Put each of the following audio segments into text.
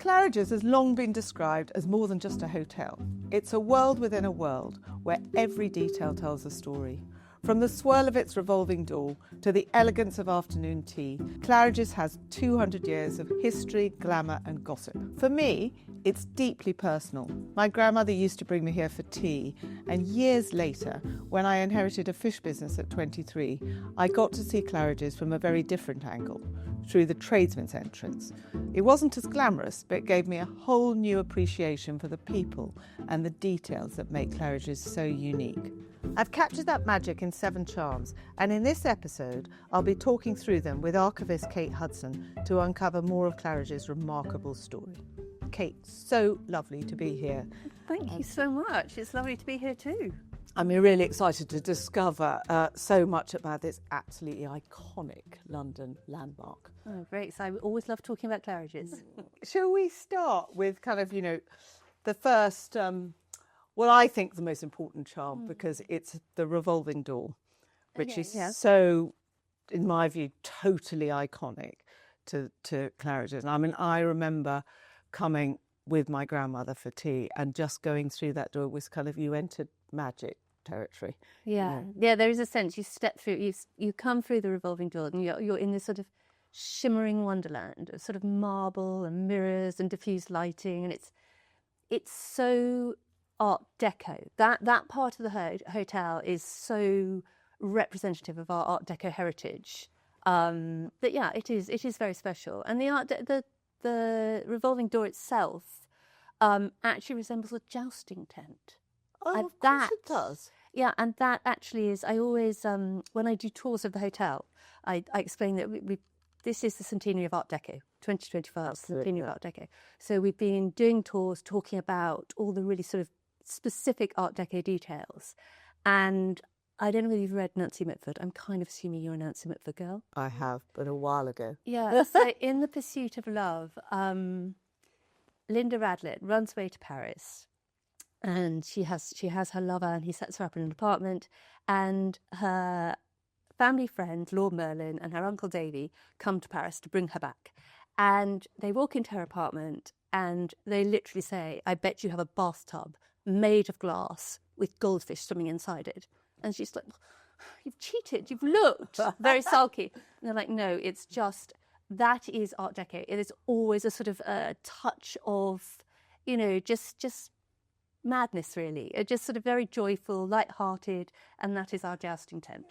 Claridge's has long been described as more than just a hotel. It's a world within a world where every detail tells a story. From the swirl of its revolving door to the elegance of afternoon tea, Claridge's has 200 years of history, glamour and gossip. For me, it's deeply personal. My grandmother used to bring me here for tea, and years later, when I inherited a fish business at 23, I got to see Claridge's from a very different angle, through the tradesman's entrance. It wasn't as glamorous, but it gave me a whole new appreciation for the people and the details that make Claridge's so unique. I've captured that magic in 7 charms, and in this episode I'll be talking through them with archivist Kate Hudson to uncover more of Claridge's remarkable story. Kate, so lovely to be here. Thank you so much. It's lovely to be here too. I'm really excited to discover so much about this absolutely iconic London landmark. Oh, great. So I always love talking about Claridge's. Shall we start with kind of, the first... well, I think the most important charm, because it's the revolving door, which is so, in my view, totally iconic to Claridge's. I mean, I remember coming with my grandmother for tea and just going through that door was kind of, you entered magic territory. Yeah, there is a sense you step through, you come through the revolving door and you're in this sort of shimmering wonderland of sort of marble and mirrors and diffused lighting, and it's so Art Deco. That part of the hotel is so representative of our Art Deco heritage. But yeah, it is very special. And the revolving door itself actually resembles a jousting tent. Oh, of course it does. Yeah, and that actually is. I always when I do tours of the hotel, I explain that this is the centenary of Art Deco. 2025 is the centenary of Art Deco. So we've been doing tours talking about all the really sort of specific Art Deco details. And I don't know whether you've read Nancy Mitford. I'm kind of assuming you're a Nancy Mitford girl. I have, but a while ago. Yeah, so in The Pursuit of Love, Linda Radlett runs away to Paris, and she has her lover, and he sets her up in an apartment, and her family friend, Lord Merlin, and her Uncle Davy come to Paris to bring her back. And they walk into her apartment, and they literally say, "I bet you have a bathtub made of glass with goldfish swimming inside it." And she's like, "You've cheated, you've looked," very sulky. And they're like, "No, it's just, that is Art Deco. It is always a sort of a touch of, just madness, really. It's just sort of very joyful, light-hearted, and that is our jousting tent."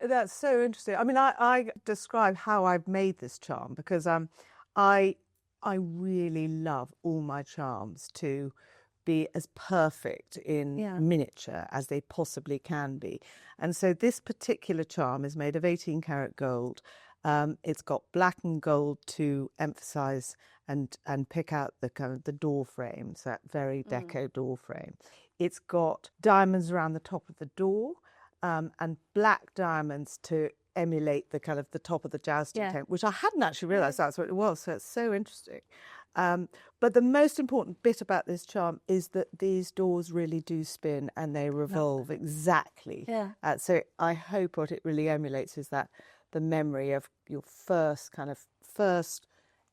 That's so interesting. I mean, I describe how I've made this charm, because I really love all my charms to be as perfect in miniature as they possibly can be. And so this particular charm is made of 18 karat gold. It's got black and gold to emphasize and pick out the kind of the door frames, that very deco door frame. It's got diamonds around the top of the door, and black diamonds to emulate the kind of the top of the jousting tent, which I hadn't actually realised that's what it was. So it's so interesting. But the most important bit about this charm is that these doors really do spin and they revolve exactly. Yeah. So I hope what it really emulates is that the memory of your first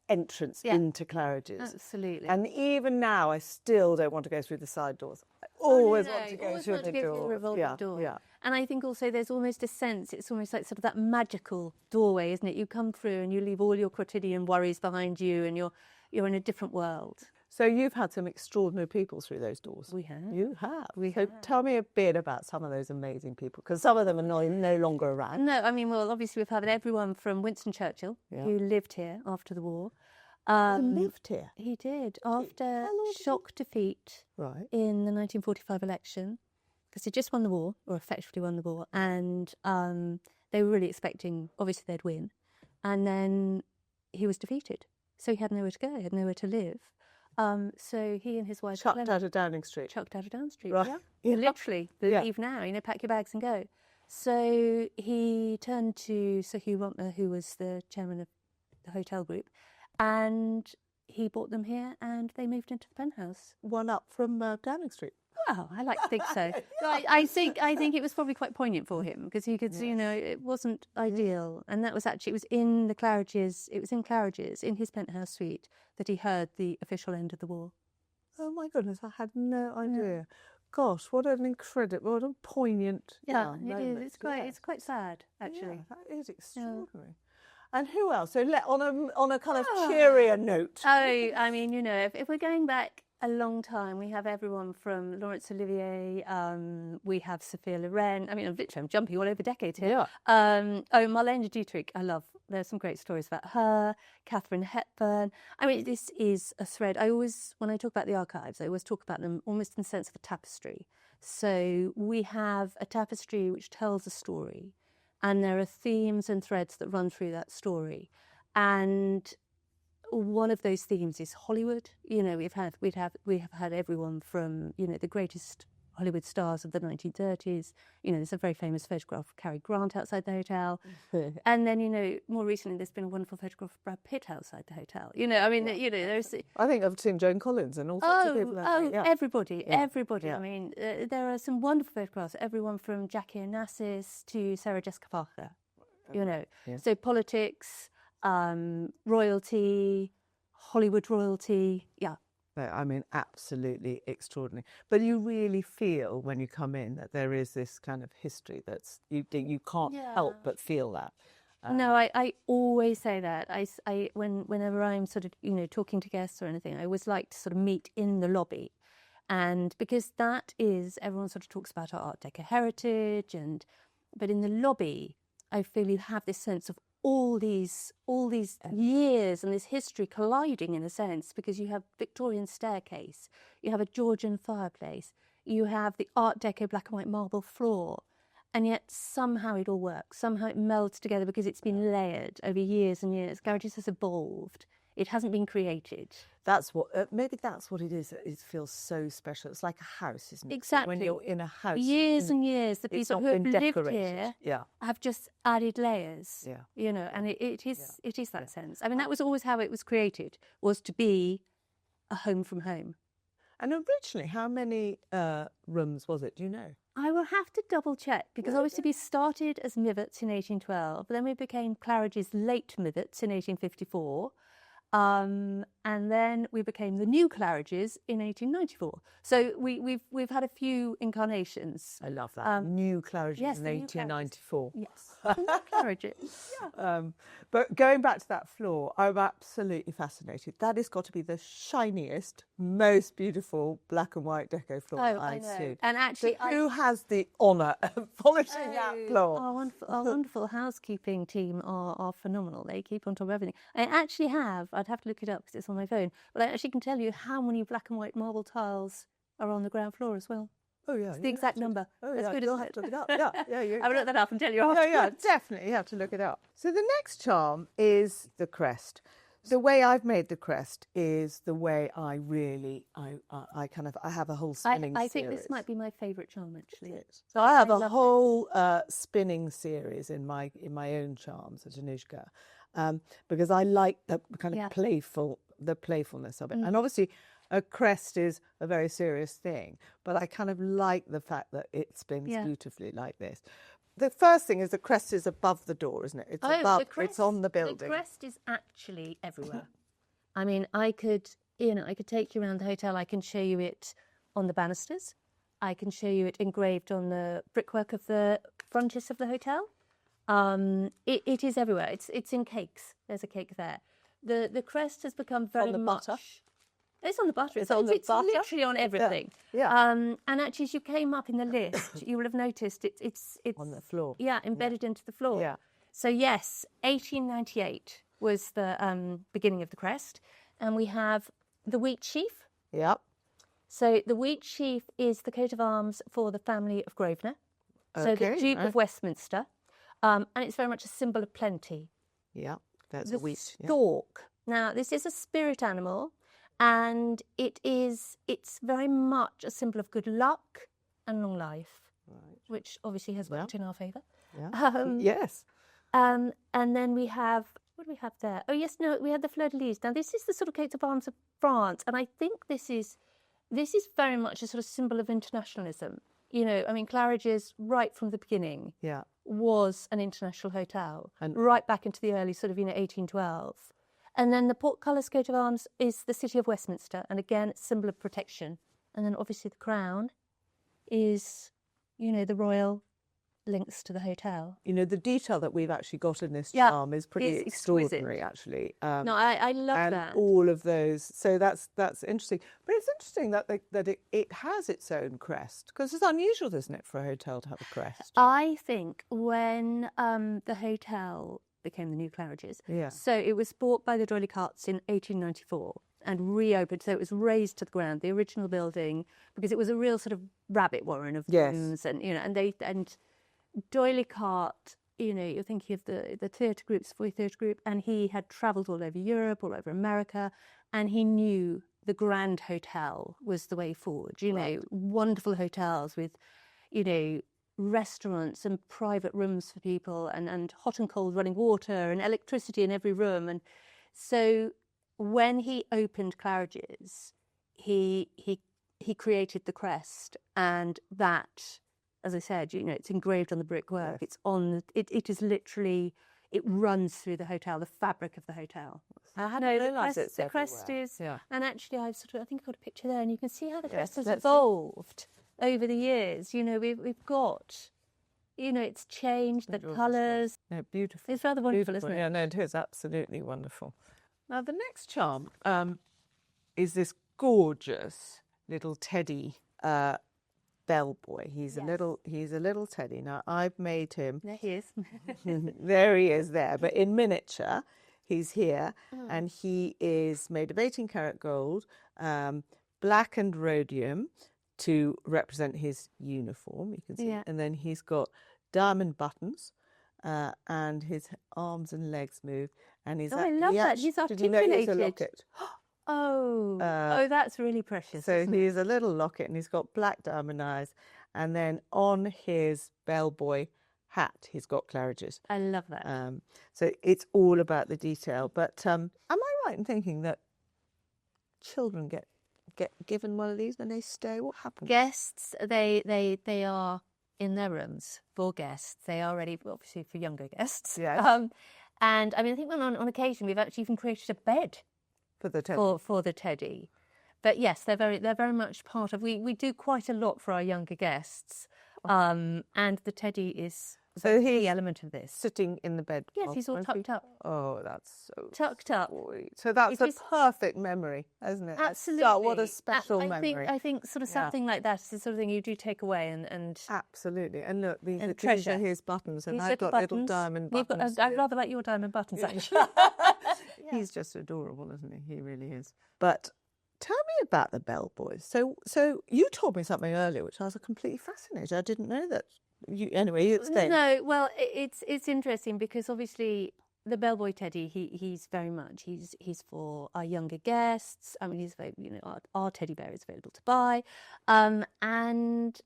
entrance into Claridge's. Absolutely. And even now, I still don't want to go through the side doors. I always want to go through the door. Door. Yeah. And I think also there's almost a sense, it's almost like sort of that magical doorway, isn't it? You come through and you leave all your quotidian worries behind you, and you're in a different world. So you've had some extraordinary people through those doors. We have. You have. Tell me a bit about some of those amazing people, because some of them are no longer around. No, I mean, well, obviously we've had everyone from Winston Churchill, who lived here after the war. He lived here? He did, after shock defeat in the 1945 election, because he just won the war, or effectively won the war, and they were really expecting, obviously, they'd win. And then he was defeated. So he had nowhere to go, he had nowhere to live. So he and his wife... Chucked out of Downing Street. Chucked out of Downing Street, right. Yeah. Literally, leave now, pack your bags and go. So he turned to Sir Hugh Rontner, who was the chairman of the hotel group, and he brought them here and they moved into the penthouse. One up from Downing Street. Well, I like to think so. I think it was probably quite poignant for him because he could, it wasn't ideal, and that was actually, it was in Claridge's, in his penthouse suite, that he heard the official end of the war. Oh my goodness, I had no idea. Gosh, what a poignant. Yeah, it is. It's quite sad, actually. Yeah, that is extraordinary. And who else? So on a kind of cheerier note. Oh, I mean, if we're going back a long time, we have everyone from Laurence Olivier, we have Sophia Loren. I mean, I'm jumping all over decades here. Yeah. Marlene Dietrich, I love. There's some great stories about her. Catherine Hepburn. I mean, this is a thread. When I talk about the archives, I always talk about them almost in the sense of a tapestry. So we have a tapestry which tells a story, and there are themes and threads that run through that story. And one of those themes is Hollywood. We have had everyone from the greatest Hollywood stars of the 1930s. There's a very famous photograph of Cary Grant outside the hotel, and then more recently there's been a wonderful photograph of Brad Pitt outside the hotel. There's. I think I've seen Joan Collins and all sorts of people. Everybody. Yeah. I mean, there are some wonderful photographs. Everyone from Jackie Onassis to Sarah Jessica Parker. So politics. Royalty, Hollywood royalty, yeah. I mean, absolutely extraordinary. But you really feel when you come in that there is this kind of history that's you can't help but feel that. No, I always say that. Whenever I'm sort of talking to guests or anything, I always like to sort of meet in the lobby, and because that is everyone sort of talks about our Art Deco heritage, but in the lobby, I feel you have this sense of all these years and this history colliding in a sense, because you have Victorian staircase, you have a Georgian fireplace, you have the Art Deco black and white marble floor, and yet somehow it all works, somehow it melds together because it's been layered over years and years. Claridge has evolved. It hasn't been created. That's what maybe that's what it is. It feels so special. It's like a house, isn't it? Exactly. When you're in a house, years and years, the people who have lived here have just added layers. Yeah. And it is that sense. I mean, that was always how it was created, was to be a home from home. And originally, how many rooms was it? Do you know? I will have to double check, because obviously we started as Mivets in 1812, then we became Claridge's late Mivets in 1854. And then we became the new Claridges in 1894. So we've had a few incarnations. I love that. New Claridges in 1894. Yes, Claridges. Yeah. But going back to that floor, I'm absolutely fascinated. That has got to be the shiniest, most beautiful black and white deco floor I've seen. And actually, so who has the honour of polishing that floor? Our wonderful housekeeping team are phenomenal. They keep on top of everything. I actually have. I'd have to look it up because it's on my phone. But I actually can tell you how many black and white marble tiles are on the ground floor as well. Oh, yeah. It's the exact number. Oh, That's good, you'll have to look it up. Yeah. I will look that up and tell you afterwards. Yeah, definitely. You have to look it up. So the next charm is the crest. The way I've made the crest is the way I have a whole spinning series. I think this might be my favourite charm, actually. So I have a whole spinning series in my own charms at Anushka. Because I like the kind of playfulness of it. And obviously a crest is a very serious thing, but I kind of like the fact that it spins beautifully like this. The first thing is the crest is above the door, isn't it? It's above, it's on the building. The crest is actually everywhere. I mean, I could take you around the hotel. I can show you it on the banisters. I can show you it engraved on the brickwork of the frontis of the hotel. It is everywhere. It's in cakes. There's a cake there. The crest has become very much. Butter. It's on the butter. It's on the butter. It's literally on everything. Yeah. And actually, as you came up in the list, you will have noticed it's on the floor. Yeah, embedded into the floor. Yeah. So yes, 1898 was the beginning of the crest, and we have the wheat sheaf. Yep. So the wheat sheaf is the coat of arms for the family of Grosvenor. So the Duke of Westminster. And it's very much a symbol of plenty. Yeah, that's the wheat. Stork. Now, this is a spirit animal, and it's very much a symbol of good luck and long life, which obviously has worked in our favour. Yeah. Yes. And then we have, what do we have there? Oh, yes, no, we have the fleur de lis. Now, this is the sort of coat of arms of France, and I think this is this is very much a sort of symbol of internationalism. You know, I mean, Claridge's right from the beginning was an international hotel, and right back into the early sort of, 1812. And then the portcullis coat of arms is the City of Westminster, and again, it's a symbol of protection. And then obviously the crown is, the royal links to the hotel. The detail that we've actually got in this charm is pretty extraordinary, actually. No, I love and that. All of those. So that's interesting. But it's interesting that it has its own crest, because it's unusual, isn't it, for a hotel to have a crest? I think when the hotel became the new Claridge's, so it was bought by the D'Oyly Carts in 1894 and reopened. So it was razed to the ground, the original building, because it was a real sort of rabbit warren of rooms, and D'Oyly Cart, you're thinking of the theatre group, Savoy Theatre Group, and he had travelled all over Europe, all over America, and he knew the grand hotel was the way forward. Wonderful hotels with, restaurants and private rooms for people, and hot and cold running water and electricity in every room. And so when he opened Claridge's, he created the crest, and that, as I said, it's engraved on the brickwork. It's on. It is literally. It runs through the hotel, the fabric of the hotel. I hadn't realised it's the crest everywhere. is, and actually, I think I've got a picture there, and you can see how the crest has let's evolved over the years. We've got, it's changed, the colours. No, beautiful. It's rather wonderful, isn't it? Yeah, no, it is absolutely wonderful. Now, the next charm is this gorgeous little teddy bellboy. He's a little teddy. Now, I've made him. There he is. There he is there, but in miniature. He's here, and he is made of 18-karat gold, black and rhodium to represent his uniform. You can see, and then he's got diamond buttons, and his arms and legs move. And he's I love that. He's articulated. Did you know he's a locket? That's really precious. So he's a little locket, and he's got black diamond eyes, and then on his bellboy hat, he's got Claridge's. I love that. So it's all about the detail. But am I right in thinking that children get given one of these when they stay? What happens? Guests, they are in their rooms for guests. They are ready, obviously, for younger guests. Yes. And I mean, I think on occasion we've actually even created a bed for the teddy. For the teddy. But yes, they're very much part of. We do quite a lot for our younger guests, and the teddy is a key element of this. Sitting in the bed. Yes, he's all tucked up. Oh, that's so tucked up. Sweet. So that's a perfect memory, isn't it? Absolutely. What a special memory. I think sort of something like that is the sort of thing you do take away and absolutely. And look, these treasure. are his buttons, and I've got little diamond buttons. I rather like your diamond buttons, actually. He's just adorable, isn't he? He really is. But tell me about the bellboys. So you told me something earlier, which I was completely fascinated. I didn't know that. You explain. No, well, it's interesting because obviously the bellboy teddy, he's very much he's for our younger guests. I mean, he's very, our teddy bear is available to buy, and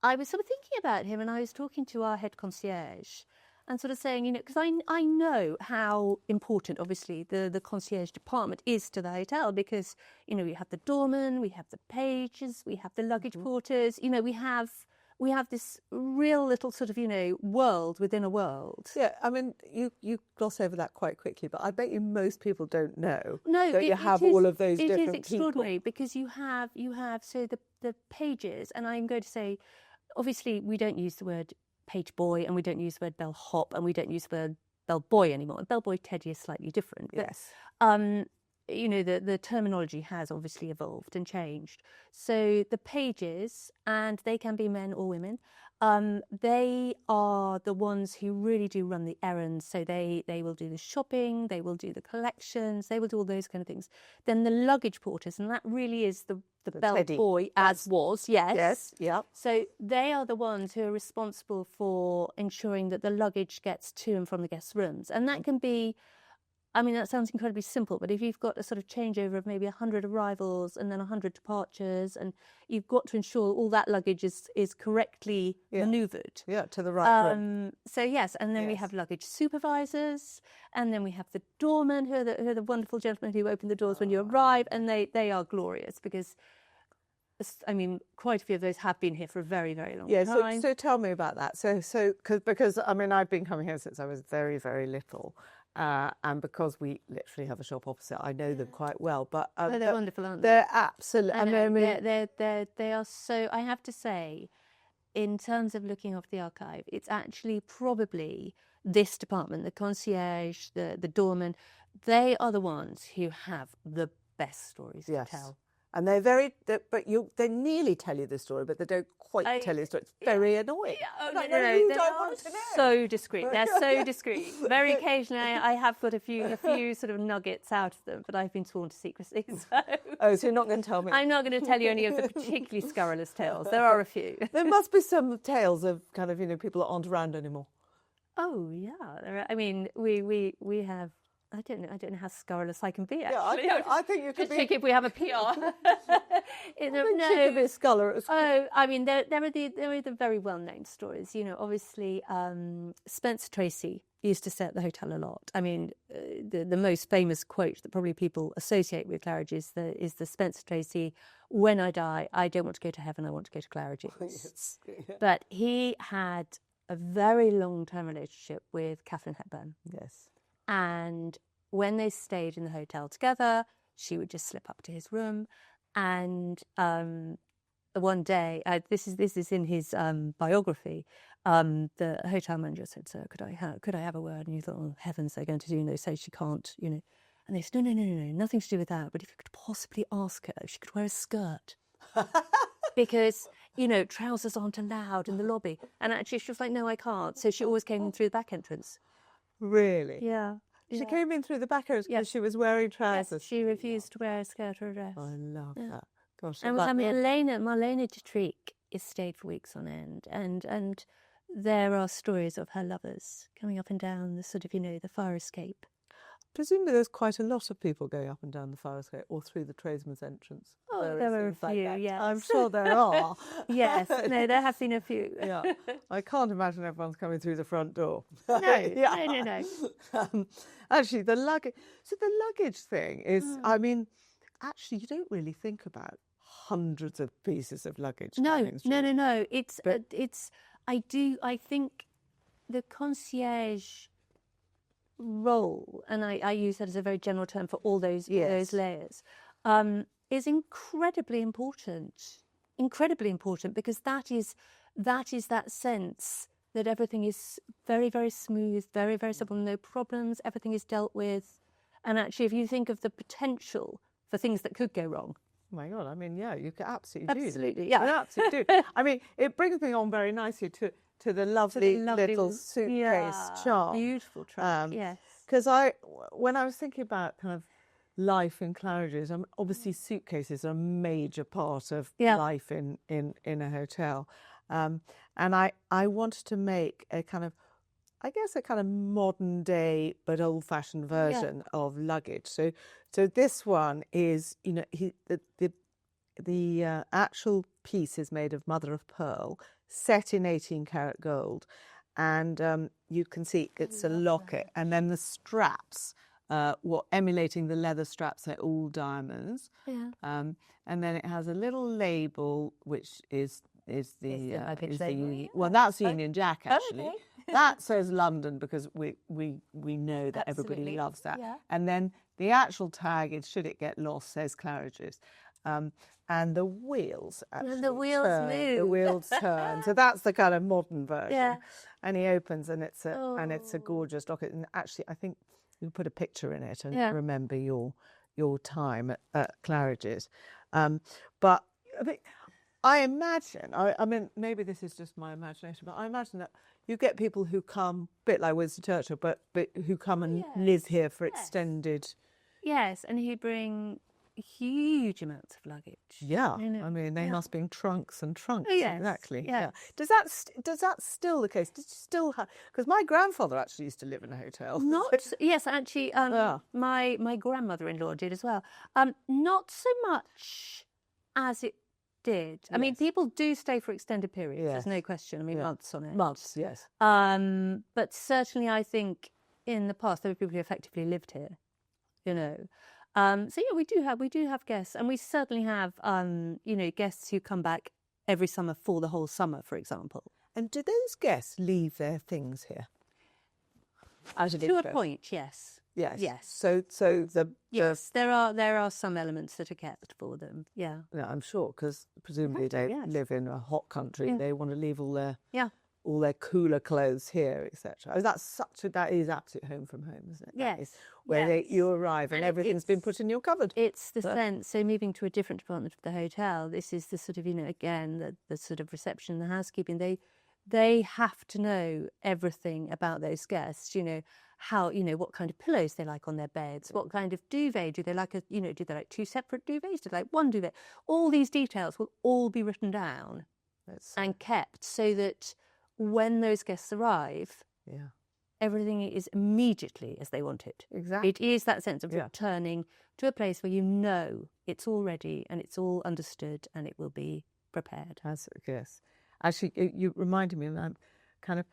I was sort of thinking about him, and I was talking to our head concierge, and sort of saying, because I know how important, obviously, the concierge department is to the hotel, because we have the doorman, we have the pages, we have the luggage porters, we have this real little sort of, world within a world. Yeah, I mean, you gloss over that quite quickly, but I bet you most people don't know that you have all of those different people. It is extraordinary because you have so the pages, and I'm going to say, obviously, we don't use the word page boy, and we don't use the word bellhop, and we don't use the word bellboy anymore. Bellboy teddy is slightly different. Yes. But, the terminology has obviously evolved and changed. So the pages, and they can be men or women, they are the ones who really do run the errands. So they will do the shopping, they will do the collections, they will do all those kind of things. Then the luggage porters, and that really is the bellboy as was, yes. Yes, yeah. So they are the ones who are responsible for ensuring that the luggage gets to and from the guests' rooms. And that can be, I mean, that sounds incredibly simple, but if you've got a sort of changeover of maybe 100 arrivals and then 100 departures, and you've got to ensure all that luggage is correctly manoeuvred. Yeah, to the right room. So, yes, and then we have luggage supervisors, and then we have the doormen, who are the wonderful gentlemen who open the doors when you arrive, and they are glorious because I mean, quite a few of those have been here for a very, very long Yeah, time. so tell me about that. Because I mean, I've been coming here since I was very, very little, and because we literally have a shop opposite, I know them quite well. But They're wonderful, aren't they? They're absolutely. I know, they are so. I have to say, in terms of looking after the archive, it's actually probably this department, the concierge, the doorman. They are the ones who have the best stories to tell. And they nearly tell you the story, but they don't quite tell you the story. It's very annoying. No, they are so discreet. They're so discreet. Very occasionally, I have got a few sort of nuggets out of them, but I've been sworn to secrecy. So. So you're not going to tell me? I'm not going to tell you any of the particularly scurrilous tales. There are a few. There must be some tales of kind of people that aren't around anymore. Oh yeah, I mean, we have. I don't know how scurrilous I can be. Actually, I think you could be. If we have a PR. No, be scurrilous. Oh, I mean, there are the very well-known stories. Obviously, Spencer Tracy used to stay at the hotel a lot. I mean, the most famous quote that probably people associate with Claridge is the Spencer Tracy, "When I die, I don't want to go to heaven. I want to go to Clardige." Yes. Yeah. But he had a very long-term relationship with Catherine Hepburn. Yes. And when they stayed in the hotel together, she would just slip up to his room. And one day, this is in his biography, the hotel manager said, "Sir, could I have a word?" And you thought, "Oh, heavens, they're going to do, say she can't, And they said, no, nothing to do with that. But if you could possibly ask her if she could wear a skirt." Because, trousers aren't allowed in the lobby. And actually she was like, "No, I can't." So she always came in through the back entrance. Really? Yeah. She came in through the back entrance because she was wearing trousers. Yes, she refused to wear a skirt or a dress. I love that. Gosh, and Marlene Dietrich is stayed for weeks on end, and there are stories of her lovers coming up and down the sort of, the fire escape. Presumably there's quite a lot of people going up and down the fire escape or through the tradesman's entrance. Oh, there were a few, yes. I'm sure there are. Yes, no, there have been a few. Yeah, I can't imagine everyone's coming through the front door. No, no. Actually, the luggage. So the luggage thing is, I mean, actually, you don't really think about hundreds of pieces of luggage. No. I think the concierge role, and I use that as a very general term for all those layers, is incredibly important because that is that sense that everything is very, very smooth, very, very simple, no problems, everything is dealt with. And actually, if you think of the potential for things that could go wrong. Oh my God, I mean, yeah, you could absolutely yeah. You absolutely do. I mean, it brings me on very nicely to the lovely little suitcase charm. Beautiful charm, yes. Because when I was thinking about kind of life in Claridge's, obviously suitcases are a major part of life in a hotel. And I wanted to make a kind of modern day but old fashioned version of luggage. So this one is, the actual piece is made of mother of pearl, set in 18-karat gold, and you can see it's a locket, and then the straps, emulating the leather straps, they're all diamonds. Yeah. And then it has a little label which is the that's the Union Jack actually. Okay. That says London because we know that everybody loves that. Yeah. And then the actual tag is, should it get lost, says Claridge's. And the wheels actually turn. Move. The wheels turn. So that's the kind of modern version. Yeah. And he opens and it's a gorgeous locket. And actually I think you put a picture in it and remember your time at Claridge's. But I imagine, I mean, maybe this is just my imagination, but I imagine that you get people who come, a bit like Winston Churchill, but who come and live here for extended... Yes, and who bring huge amounts of luggage. Yeah, I mean, they must bring trunks and trunks. Oh, yes. Exactly. Yes. Yeah. Does that still the case? Did you still have... Because my grandfather actually used to live in a hotel. Yes, actually, my grandmother-in-law did as well. Not so much as it did. I mean, people do stay for extended periods. Yes. There's no question. I mean, months on it. Months, yes. But certainly, I think in the past there were people who effectively lived here. So yeah, we do have guests, and we certainly have guests who come back every summer for the whole summer, for example. And do those guests leave their things here? Out of To interest. a point, yes. Yes. Yes. So Yes, there are some elements that are kept for them. Yeah. Yeah, I'm sure, because presumably they Yes. live in a hot country. Yeah. They want to leave all their Yeah. cooler clothes here, etc. Oh, that is absolute home from home, isn't it? That Yes. is where Yes. you arrive and everything's been put in your cupboard. It's the sense. So moving to a different department of the hotel, this is the sort of again the sort of reception, the housekeeping. They have to know everything about those guests. How what kind of pillows they like on their beds, what kind of duvet do they like? Do they like two separate duvets? Do they like one duvet? All these details will all be written down and kept so that when those guests arrive, everything is immediately as they want it. Exactly. It is that sense of returning to a place where it's all ready and it's all understood and it will be prepared. Yes. Actually, you reminded me, and I'm kind of,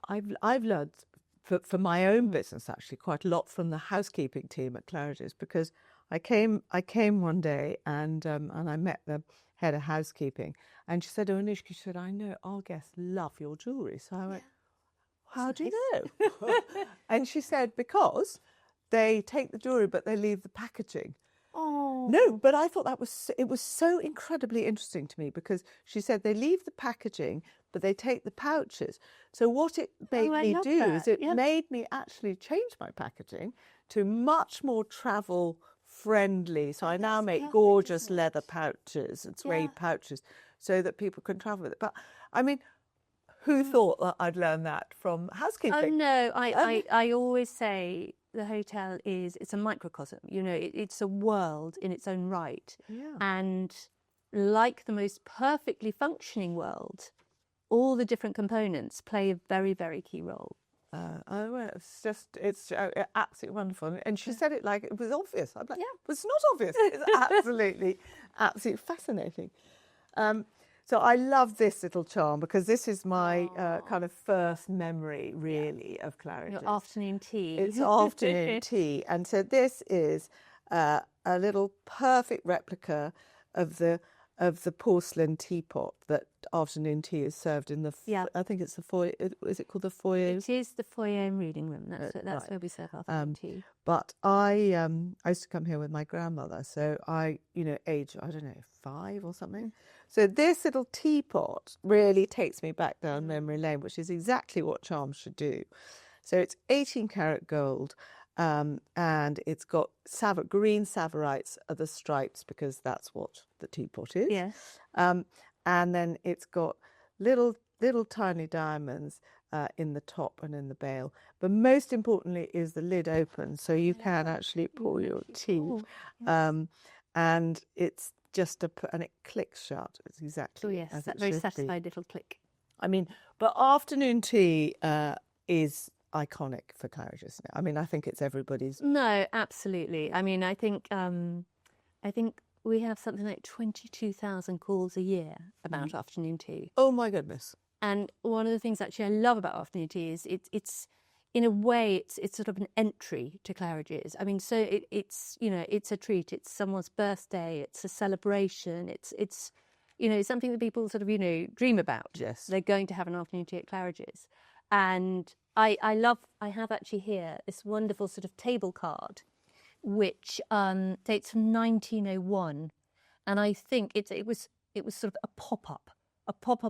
I've learned for my own business actually quite a lot from the housekeeping team at Claridge's, because I came one day and I met the head of housekeeping, and she said, "Oh, Anishka," she said, "I know our guests love your jewellery." So I went, "How do you know?" And she said, "Because they take the jewellery, but they leave the packaging." Oh No, but I thought it was so incredibly interesting to me, because she said they leave the packaging, but they take the pouches. So what it made me do is it made me actually change my packaging to much more travel friendly. So I now make gorgeous leather pouches and suede pouches so that people can travel with it. But I mean, who thought that I'd learn that from housekeeping? Oh no, I always say the hotel it's a microcosm. It's a world in its own right. Yeah. And like the most perfectly functioning world, all the different components play a very, very key role. It's absolutely wonderful. And she said it like it was obvious. I'm like, it's not obvious. It's absolutely fascinating. So I love this little charm, because this is my kind of first memory, really, of Claridge. Your afternoon tea. It's afternoon tea. And so this is a little perfect replica of the porcelain teapot that afternoon tea is served in the. I think it's the foyer. Is it called the foyer? It is the foyer and reading room. That's where we serve afternoon tea. But I used to come here with my grandmother. So age, I don't know, 5 or something. So this little teapot really takes me back down memory lane, which is exactly what charms should do. So it's 18 karat gold. And it's got green savorites are the stripes, because that's what the teapot is. Yes. And then it's got little tiny diamonds in the top and in the bail. But most importantly is the lid open, so you can actually pour your tea. And it's just and it clicks shut. It's exactly as that it very should satisfied be. little click. I mean, but afternoon tea is iconic for Claridge, isn't it? I mean, I think it's everybody's. No, absolutely. I mean, I think we have something like 22,000 calls a year about afternoon tea. Oh my goodness! And one of the things actually I love about afternoon tea is it's in a way it's sort of an entry to Claridge's. I mean, so it's a treat. It's someone's birthday. It's a celebration. It's something that people sort of dream about. Yes, they're going to have an afternoon tea at Claridge's. And I have actually here this wonderful sort of table card, which dates from 1901, and I think it was sort of a pop-up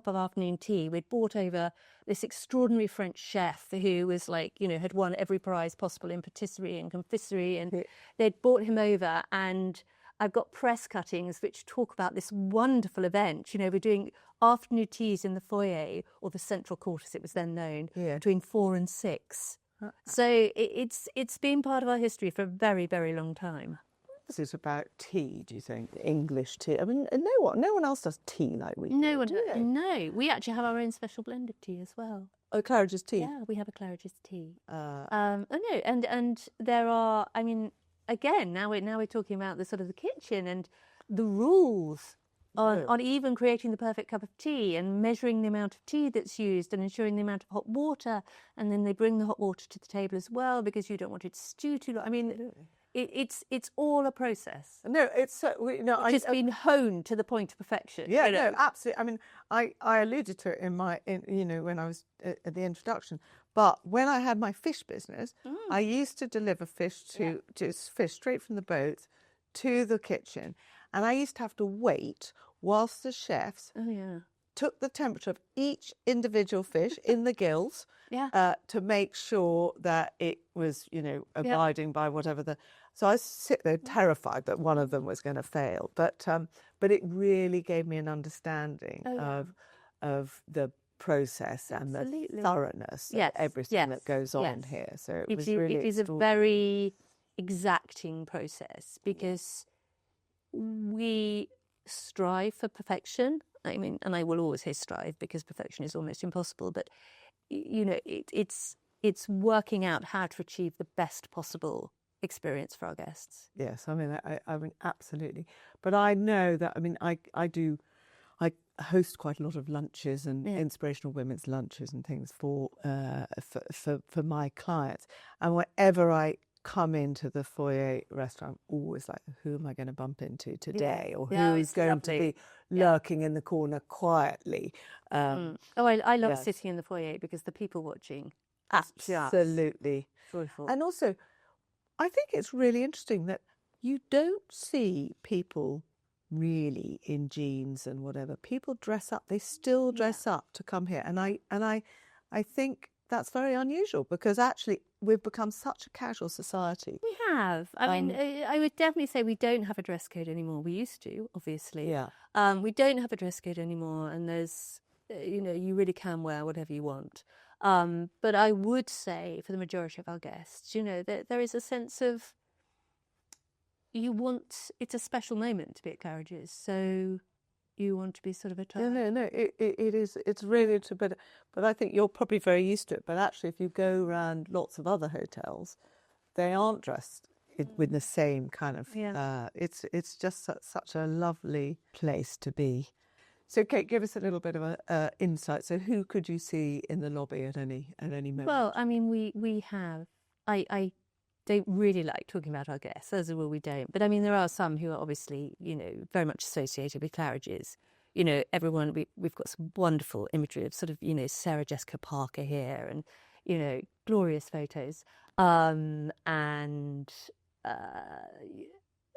of afternoon tea. We'd brought over this extraordinary French chef who was had won every prize possible in patisserie and confiserie, and they'd brought him over, and I've got press cuttings which talk about this wonderful event. We're doing afternoon teas in the foyer, or the central court as it was then known, between 4 and 6. So it's been part of our history for a very, very long time. What is it about tea, do you think? English tea? I mean, no one else does tea like we do. No. We actually have our own special blend of tea as well. Oh, Claridge's tea? Yeah, we have a Claridge's tea. And there are, I mean, again, now we're talking about the sort of the kitchen and the rules on even creating the perfect cup of tea and measuring the amount of tea that's used and ensuring the amount of hot water. And then they bring the hot water to the table as well, because you don't want it to stew too long. I mean, it's all a process. No, it's so, Which has been honed to the point of perfection. Yeah, no, absolutely. I mean, I alluded to it when I was at the introduction. But when I had my fish business, I used to deliver fish fish straight from the boat to the kitchen, and I used to have to wait whilst the chefs took the temperature of each individual fish in the gills to make sure that it was, abiding by whatever So I sit there terrified that one of them was going to fail, but it really gave me an understanding of the process and the thoroughness of everything that goes on here. So it is a very exacting process because we strive for perfection. I mean, and I will always say strive because perfection is almost impossible. But it's working out how to achieve the best possible experience for our guests. Yes, I mean, I mean, absolutely. But I know that, I mean, I host quite a lot of lunches and inspirational women's lunches and things for my clients. And whenever I come into the foyer restaurant, I'm always like, who am I going to bump into today? Or who is going to be lurking in the corner quietly? I love sitting in the foyer because the people watching. Absolutely. Joyful. And also, I think it's really interesting that you don't see people really in jeans and whatever. People dress up. They still dress up to come here. And I think that's very unusual because actually we've become such a casual society. We have. I mean, I would definitely say we don't have a dress code anymore. We used to, obviously. Yeah. We don't have a dress code anymore, and there's, you really can wear whatever you want. But I would say for the majority of our guests, there is a sense of it's a special moment to be at Claridge's, so you want to be sort of a type. No, it is. It's really but I think you're probably very used to it. But actually, if you go around lots of other hotels, they aren't dressed with the same kind of. It's just such a lovely place to be. So, Kate, give us a little bit of a insight. So, who could you see in the lobby at any moment? Well, I mean, we have. I don't really like talking about our guests. As a rule, we don't. But I mean, there are some who are obviously, very much associated with Claridge's. Everyone. We've got some wonderful imagery of sort of, Sarah Jessica Parker here, and glorious photos.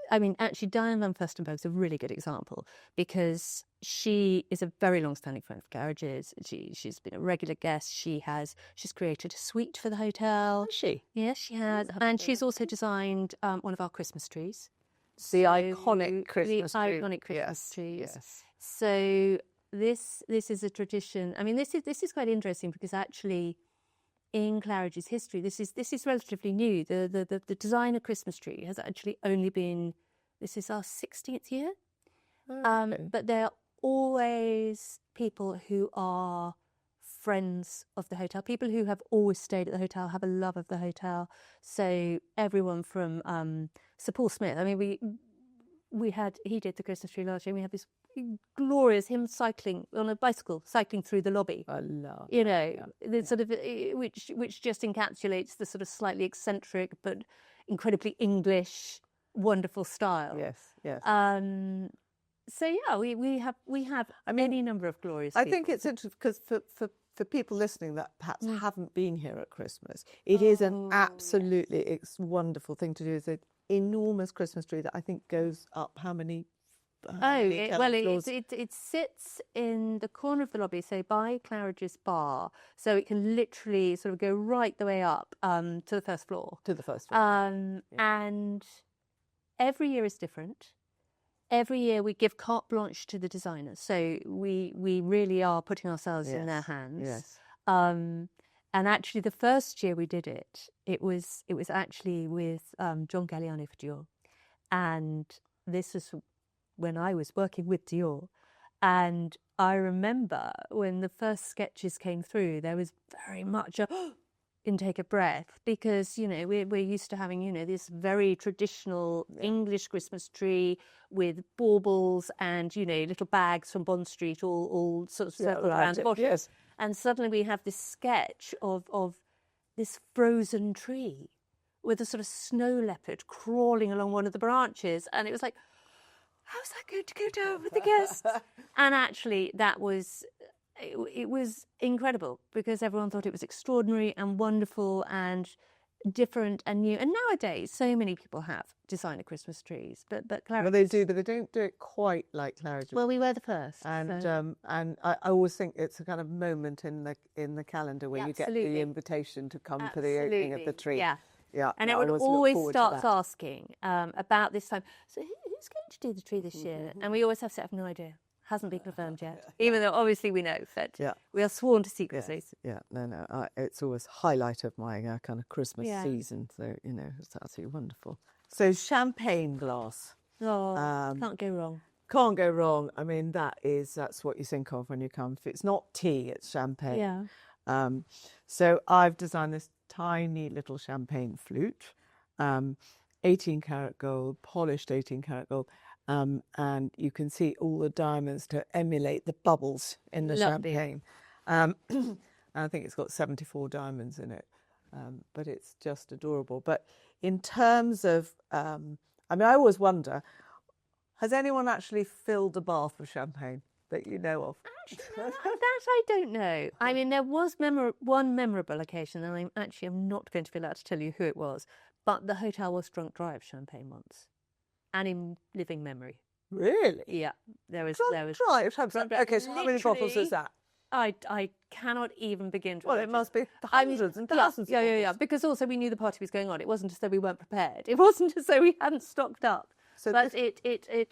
I mean, actually, Diane van Furstenberg's a really good example because she is a very long-standing friend of Claridge's. She's been a regular guest. She's created a suite for the hotel. Has she? Yes, she has. And she's also designed one of our Christmas trees. The iconic Christmas tree. The iconic Christmas trees. Yes. So this is a tradition. I mean, this is quite interesting because actually, in Claridge's history, this is relatively new. The design of Christmas tree has actually only been, this is our 16th year. Okay. But there are always people who are friends of the hotel, people who have always stayed at the hotel, have a love of the hotel. So everyone from Sir Paul Smith. I mean, he did the Christmas tree last year. And we had this glorious him cycling on a bicycle, cycling through the lobby. I love. Sort of which just encapsulates the sort of slightly eccentric but incredibly English, wonderful style. Yes. So yeah, we have any number of glorious people. I think it's interesting because for people listening that perhaps haven't been here at Christmas, it is an absolutely wonderful thing to do. It's an enormous Christmas tree that I think goes up how many? It sits in the corner of the lobby, so by Claridge's bar, so it can literally sort of go right the way up to the first floor. And every year is different. Every year we give carte blanche to the designers, so we really are putting ourselves in their hands. Yes. And actually, the first year we did it, it was actually with John Galliano for Dior, and this was when I was working with Dior. And I remember when the first sketches came through, there was very much a intake of breath because, we're used to having, this very traditional English Christmas tree with baubles and, little bags from Bond Street all sort of circled around the bottom. Yes. And suddenly we have this sketch of this frozen tree with a sort of snow leopard crawling along one of the branches. And it was like, how's that going to go down with the guests? And actually, it was incredible because everyone thought it was extraordinary and wonderful and different and new. And nowadays, so many people have designer Christmas trees, but Claridge... Well, they do, but they don't do it quite like Clarige. Well, we were the first. And so. and I always think it's a kind of moment in the calendar where you get Absolutely. the invitation to come for the opening of the tree. Yeah. Yeah. And I everyone always always look forward to starts that. asking about this time. So who's going to do the tree this year? And we always have to have no idea. Hasn't been confirmed yet, even though obviously we know that we are sworn to secrecy. Yeah, no, it's always highlight of my kind of Christmas season. So it's absolutely wonderful. So champagne glass. Oh, can't go wrong. Can't go wrong. I mean, that's what you think of when you come. If it's not tea, it's champagne. Yeah. So I've designed this tiny little champagne flute, 18 karat gold, polished 18 karat gold. And you can see all the diamonds to emulate the bubbles in the champagne. I think it's got 74 diamonds in it, but it's just adorable. But in terms of, I always wonder, has anyone actually filled a bath with champagne that you know of? Actually, that I don't know. I mean, there was one memorable occasion, and I'm not going to be allowed to tell you who it was, but the hotel was drunk dry of champagne once. And in living memory. Really? Yeah. There was dry of champagne. Okay, so how many bottles is that? I cannot even begin to. Well, it must be hundreds and thousands. Yeah. Because also we knew the party was going on. It wasn't as though we weren't prepared. It wasn't as though we hadn't stocked up. So but it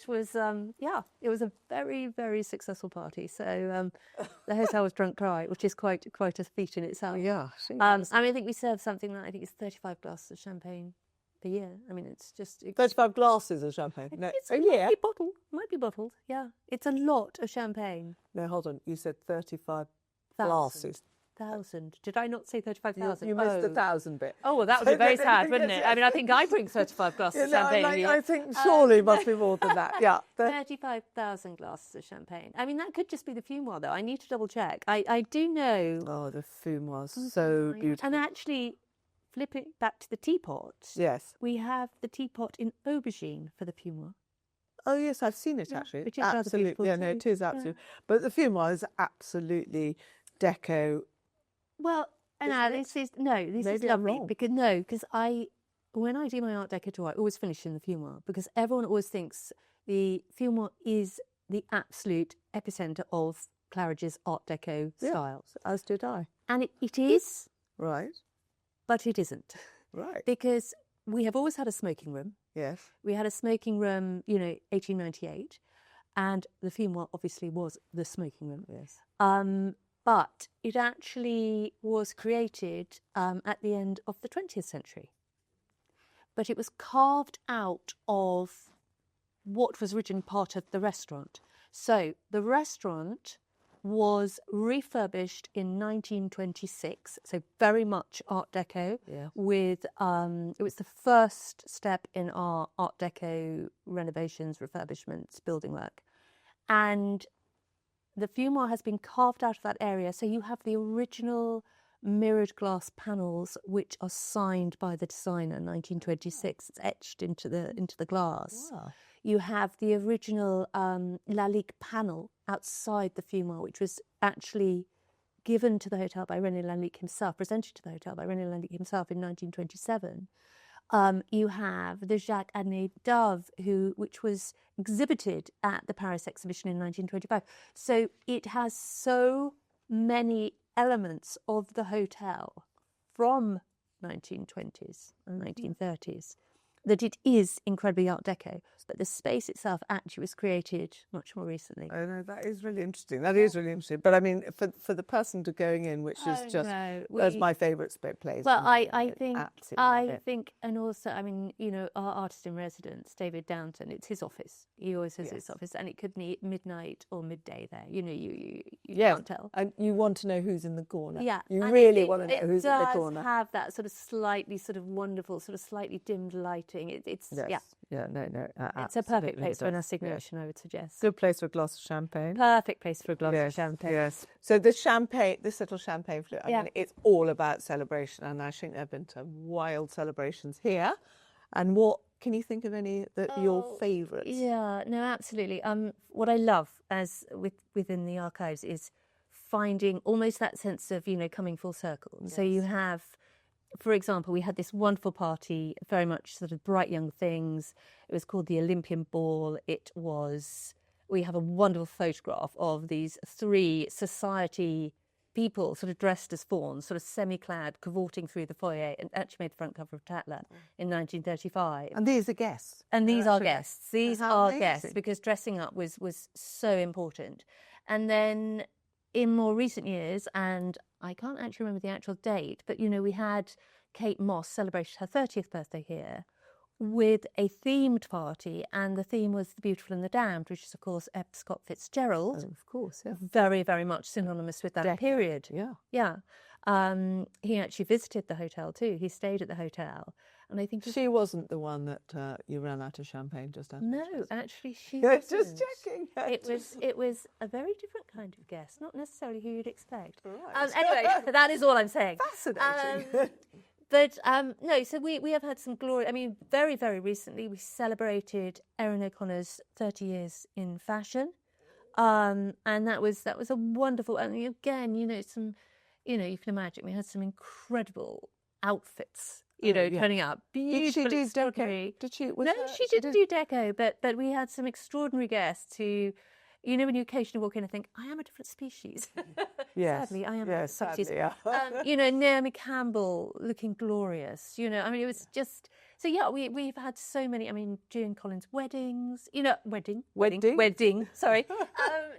was it was a very, very successful party. So the hotel was drunk dry, which is quite a feat in itself. Yeah. I think we served something like, I think it's 35 glasses of champagne per year. I mean, it's just 35 glasses of champagne. No, might be bottled. Yeah, it's a lot of champagne. No, hold on. You said 35 glasses. 1,000. Did I not say 35,000? You missed the 1,000 bit. Oh, well, that would be very sad, wouldn't it? I mean, I think I drink 35 glasses of champagne a year. I think surely it must be more than that. Yeah, 35,000 glasses of champagne. I mean, that could just be the fumoir, though. I need to double check. I do know. Oh, the fumoir's so beautiful. And actually, flip it back to the teapot. Yes. We have the teapot in aubergine for the fumoir. Oh, yes, I've seen it, actually. Which is absolutely. Yeah, no, it is absolutely. Yeah. But the fumoir is absolutely deco. Well, this is lovely because when I do my Art Deco tour, I always finish in the fumoir because everyone always thinks the fumoir is the absolute epicenter of Claridge's Art Deco style. As did I. And it is. Right. But it isn't. Right. Because we have always had a smoking room. Yes. We had a smoking room, 1898, and the fumoir obviously was the smoking room. Yes. But it actually was created at the end of the 20th century. But it was carved out of what was originally part of the restaurant. So the restaurant was refurbished in 1926, so very much Art Deco. Yeah. With it was the first step in our Art Deco renovations, refurbishments, building work, and the fumoir has been carved out of that area. So you have the original mirrored glass panels, which are signed by the designer, 1926. It's etched into the glass. Wow. You have the original Lalique panel outside the fumoir, which was actually given to the hotel by René Lalique himself, presented to the hotel by René Lalique himself in 1927. You have the Jacques Adnet Dove, which was exhibited at the Paris exhibition in 1925. So it has so many elements of the hotel from 1920s and 1930s that it is incredibly Art Deco. But the space itself actually was created much more recently. Oh, no, that is really interesting. That is really interesting. But I mean, for the person to going in, which is just, that's my favourite place. Well, I think, and also, I mean, our artist in residence, David Downton, it's his office. He always has his office, and it could be midnight or midday there. You can't tell. And you want to know who's in the corner. Yeah. You really want to know who's in the corner. It does have that sort of slightly sort of wonderful, sort of slightly dimmed light connecting. It's Yes. yeah, No, it's a perfect absolutely place for an does. assignation, I would suggest. Good place for a glass of champagne. Perfect place for a glass of Yes, champagne. yes. So the champagne, this little champagne flute, I Yeah. mean, it's all about celebration, and I think there have been some wild celebrations here. And what can you think of any that your favourites? Yeah, no, absolutely. What I love within the archives is finding almost that sense of, coming full circle. So you have, for example, we had this wonderful party, very much sort of bright young things. It was called the Olympian Ball. We have a wonderful photograph of these 3 society people sort of dressed as fawns, sort of semi-clad, cavorting through the foyer, and actually made the front cover of Tatler in 1935. And these are guests. And these are guests. These are amazing. guests, because dressing up was so important. And then in more recent years, and I can't actually remember the actual date, but, we had Kate Moss celebrated her 30th birthday here with a themed party, and the theme was The Beautiful and the Damned, which is, of course, F. Scott Fitzgerald. Oh, of course, yeah. Very, very much synonymous with that period. Yeah. Yeah. He actually visited the hotel too. He stayed at the hotel. And I think She wasn't the one that you ran out of champagne just after. No, actually she Just wasn't. checking. It was a very different kind of guest, not necessarily who you'd expect. Right. Anyway, that is all I'm saying. Fascinating. But no, so we have had some glory. I mean, very, very recently we celebrated Erin O'Connor's 30 years in fashion. And that was a wonderful, and again, you can imagine we had some incredible outfits, turning up. Beautiful, Did she do extraordinary. deco? Did she? No, she didn't do deco, but we had some extraordinary guests who, when you occasionally walk in and think, I am a different species. Yes. Sadly, I am a Yes, different species. sadly, yeah. Naomi Campbell looking glorious. It was just... So, yeah, we've had so many... I mean, June Collins' weddings... Wedding, sorry.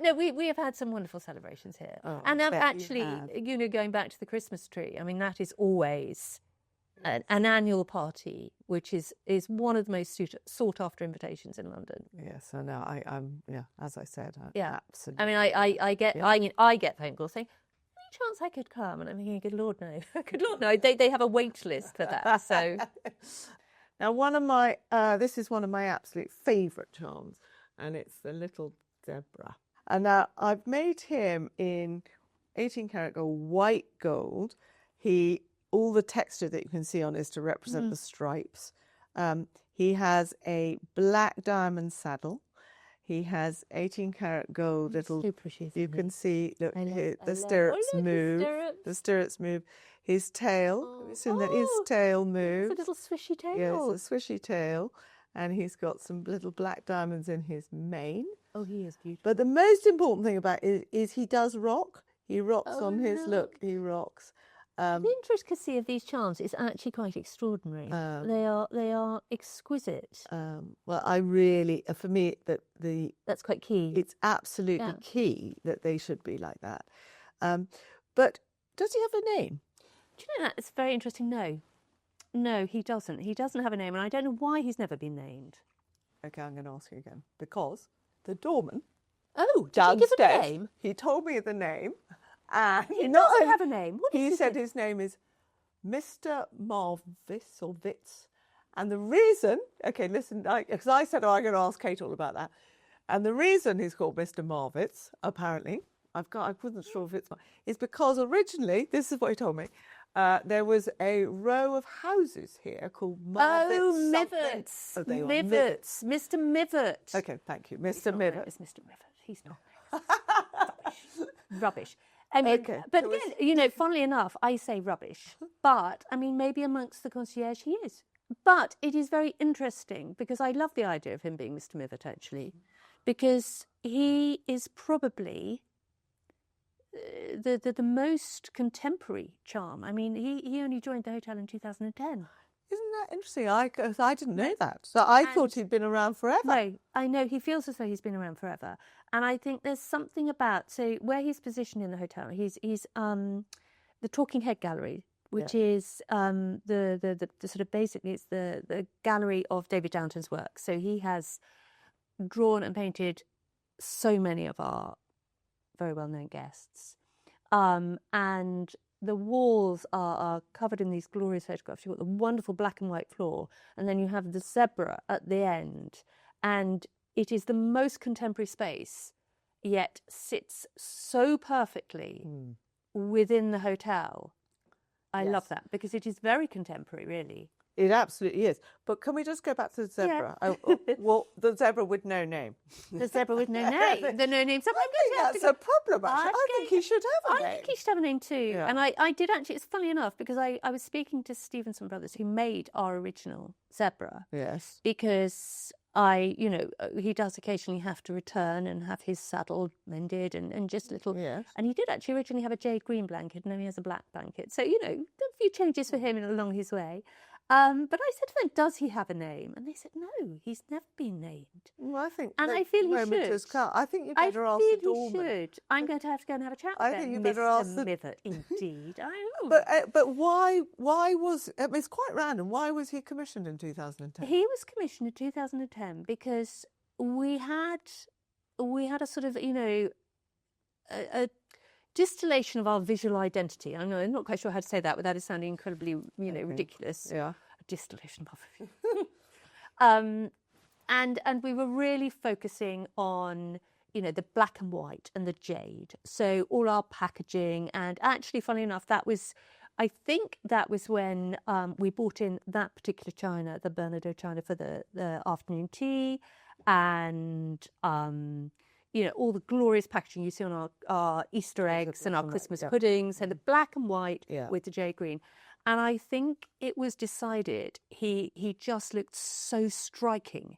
No, we have had some wonderful celebrations here. Oh, and I bet actually, you have. Going back to the Christmas tree, I mean, that is always... An annual party, which is one of the most sought-after invitations in London. Yes, I know. I'm as I said, absolutely. I mean, I get phone calls saying, "Any chance I could come?" And I'm thinking, "Good Lord, no, good Lord, no." They have a wait list for that. So now, this is one of my absolute favourite charms, and it's the little Deborah. And now I've made him in 18-karat gold, white gold. All the texture that you can see on is to represent the stripes. He has a black diamond saddle. He has 18-karat gold little. So pretty, you can see the love- stirrups oh, look, move. The stirrups move. His tail. Have you seen that? His tail moves. It's a little swishy tail. Yeah, it's a swishy tail, and he's got some little black diamonds in his mane. Oh, he is beautiful. But the most important thing about it is he does rock. He rocks on his look. He rocks. The intricacy of these charms is actually quite extraordinary. They are exquisite. Well, I really, for me, that's quite key. It's absolutely key that they should be like that. But does he have a name? Do you know that? It's very interesting. No, he doesn't. He doesn't have a name, and I don't know why he's never been named. Okay, I'm going to ask you again. Because the doorman did he give him a name? He told me the name. He doesn't have a name. He said his name is Mr. Marvis or Vitz. And the reason, okay, listen, because I said, I'm going to ask Kate all about that. And the reason he's called Mr. Marvitz, apparently, I wasn't sure if it's, is because originally, this is what he told me, there was a row of houses here called Marvitz. Oh, Miverts. Oh, they are Miverts. Mr. Mivert. Okay, thank you. Mr. Mivert. It's Mr. Mivert. He's not. Rubbish. I mean, Okay. But again, funnily enough, I say rubbish. But, I mean, maybe amongst the concierge he is. But it is very interesting because I love the idea of him being Mr. Mivert, actually, because he is probably the most contemporary charm. I mean, he only joined the hotel in 2010. Isn't that interesting? I didn't know that. So I thought he'd been around forever. No, I know. He feels as though he's been around forever. And I think there's something about, so where he's positioned in the hotel, he's the Talking Head Gallery, which is the sort of basically it's the gallery of David Downton's work. So he has drawn and painted so many of our very well-known guests. And the walls are covered in these glorious photographs. You've got the wonderful black and white floor, and then you have the zebra at the end. And it is the most contemporary space, yet sits so perfectly within the hotel. I love that, because it is very contemporary, really. It absolutely is. But can we just go back to the zebra? Yeah. Well, the zebra with no name. The zebra with no name. The no name. So I think that's a problem, actually. I think he should have a name. I think he should have a name too. Yeah. And I did actually, it's funny enough, because I was speaking to Stevenson Brothers, who made our original zebra. Yes. Because he does occasionally have to return and have his saddle mended and just little. Yes. And he did actually originally have a jade green blanket, and now he has a black blanket. So, a few changes for him along his way. But I said to them, does he have a name? And they said, no, he's never been named. Well, I think I feel he should. has come. I think you better ask the doorman. I feel he should. I'm going to have to go and have a chat with him. I think you better ask the... Mivert, indeed. But why was... it's quite random. Why was he commissioned in 2010? He was commissioned in 2010 because we had a sort of, a distillation of our visual identity. I'm not quite sure how to say that without it sounding incredibly, ridiculous. Yeah. A distillation of and we were really focusing on, the black and white and the jade. So all our packaging, and actually, funnily enough, I think that was when we bought in that particular china, the Bernardaud china, for the afternoon tea, and all the glorious packaging you see on our Easter eggs and our Christmas puddings, and the black and white with the jade green. And I think it was decided he just looked so striking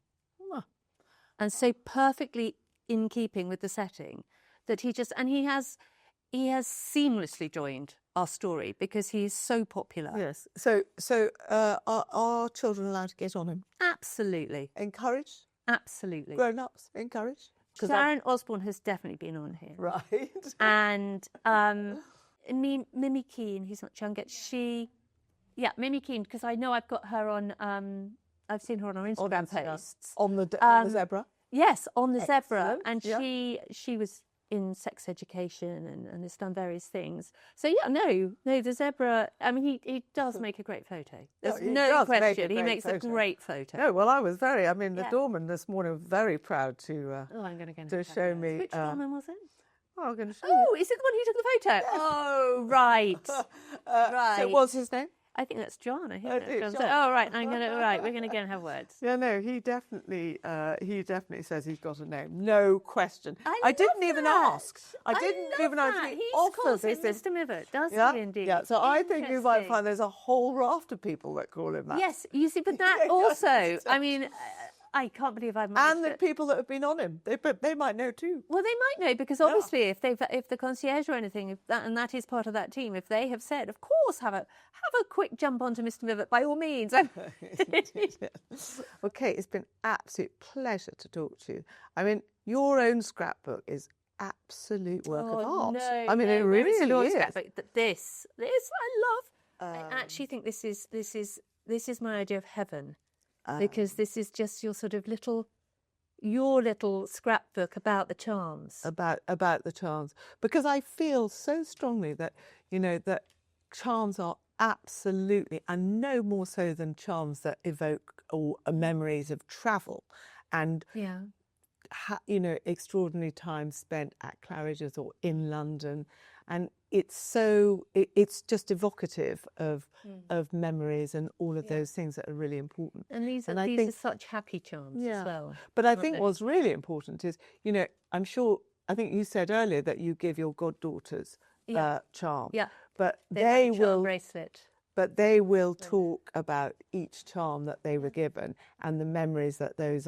and so perfectly in keeping with the setting that he has seamlessly joined our story because he is so popular. Yes. So are children allowed to get on him? Absolutely. Encouraged? Absolutely. Grown-ups encouraged? Sharon Osbourne has definitely been on here. Right. And Mimi Keane, who's not young yet, Mimi Keane, because I know I've got her on, I've seen her on our Instagram posts. On the zebra? Yes, on the Excellent. zebra. And she was in sex education and has done various things. So the zebra, I mean, he does make a great photo. There's no question. He makes a great photo. No, well, the doorman this morning was very proud to I'm going to go to show me. Which doorman was it? Oh, I'm going to show you. Oh, is it the one who took the photo? Yes. Oh, right. Right. So what's his name? I think that's John. I think that's John. John. So, right, we're going to go and have words. Yeah, no, he definitely says he's got a name. No question. I didn't even ask. I didn't even actually offer this. Mr. Mivert, does he indeed? Yeah, so I think you might find there's a whole raft of people that call him that. Yes, you see, but that also, I mean, I can't believe I've managed and the people that have been on him, they might know too. Well, they might know because obviously, if the concierge or anything, and that is part of that team, if they have said, of course, have a quick jump onto Mr. Mivert by all means. Okay, it's been an absolute pleasure to talk to you. I mean, your own scrapbook is absolute work of art. No, I mean, it really is. This I love. I actually think this is my idea of heaven. Because this is just your sort of your little scrapbook about the charms. About the charms. Because I feel so strongly that, that charms are absolutely, and no more so than charms that evoke memories of travel and, extraordinary time spent at Claridge's or in London. And it's just evocative of memories and all of those things that are really important. And these are such happy charms as well. But I think what's really important is, I think you said earlier that you give your goddaughters charm. Yeah. But they will bracelet. But they will talk about each charm that they were given and the memories that those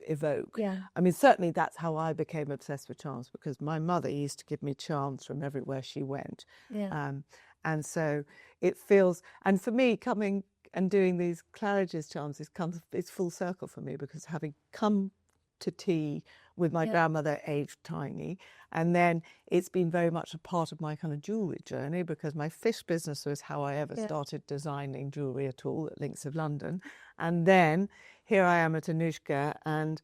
evoke. Yeah. I mean, certainly that's how I became obsessed with charms, because my mother used to give me charms from everywhere she went. Yeah. And so it feels, and for me, coming and doing these Claridge's charms it's full circle for me, because having come to tea with my grandmother aged tiny, and then it's been very much a part of my kind of jewellery journey, because my fish business was how I ever started designing jewellery at all at Links of London. And then here I am at Anushka, and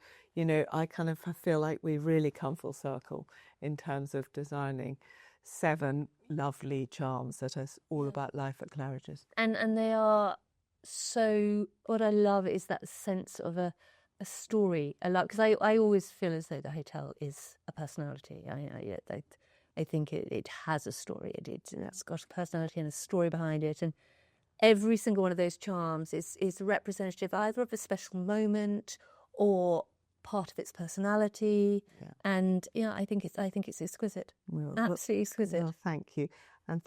I kind of feel like we've really come full circle in terms of designing 7 lovely charms that are all about life at Claridge's. And they are so, what I love is that sense of a story. Because I always feel as though the hotel is a personality. I think it has a story. It's got a personality and a story behind it. And every single one of those charms is representative either of a special moment or part of its personality. Yeah. And I think it's exquisite. Well, Absolutely exquisite. Well, thank you. And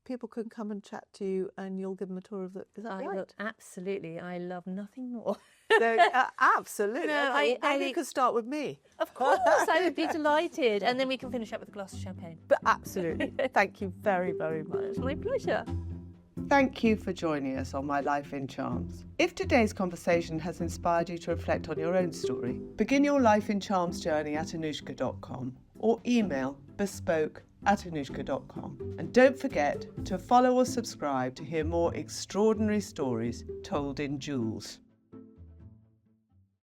people can come and chat to you, and you'll give them a tour of the. Is that right? Absolutely. I love nothing more. No, absolutely. No, okay, maybe you could start with me. Of course, I would be delighted. And then we can finish up with a glass of champagne. But absolutely. Thank you very, very much. It's my pleasure. Thank you for joining us on My Life in Charms. If today's conversation has inspired you to reflect on your own story, begin your Life in Charms journey at anushka.com or email bespoke@anushka.com. And don't forget to follow or subscribe to hear more extraordinary stories told in jewels.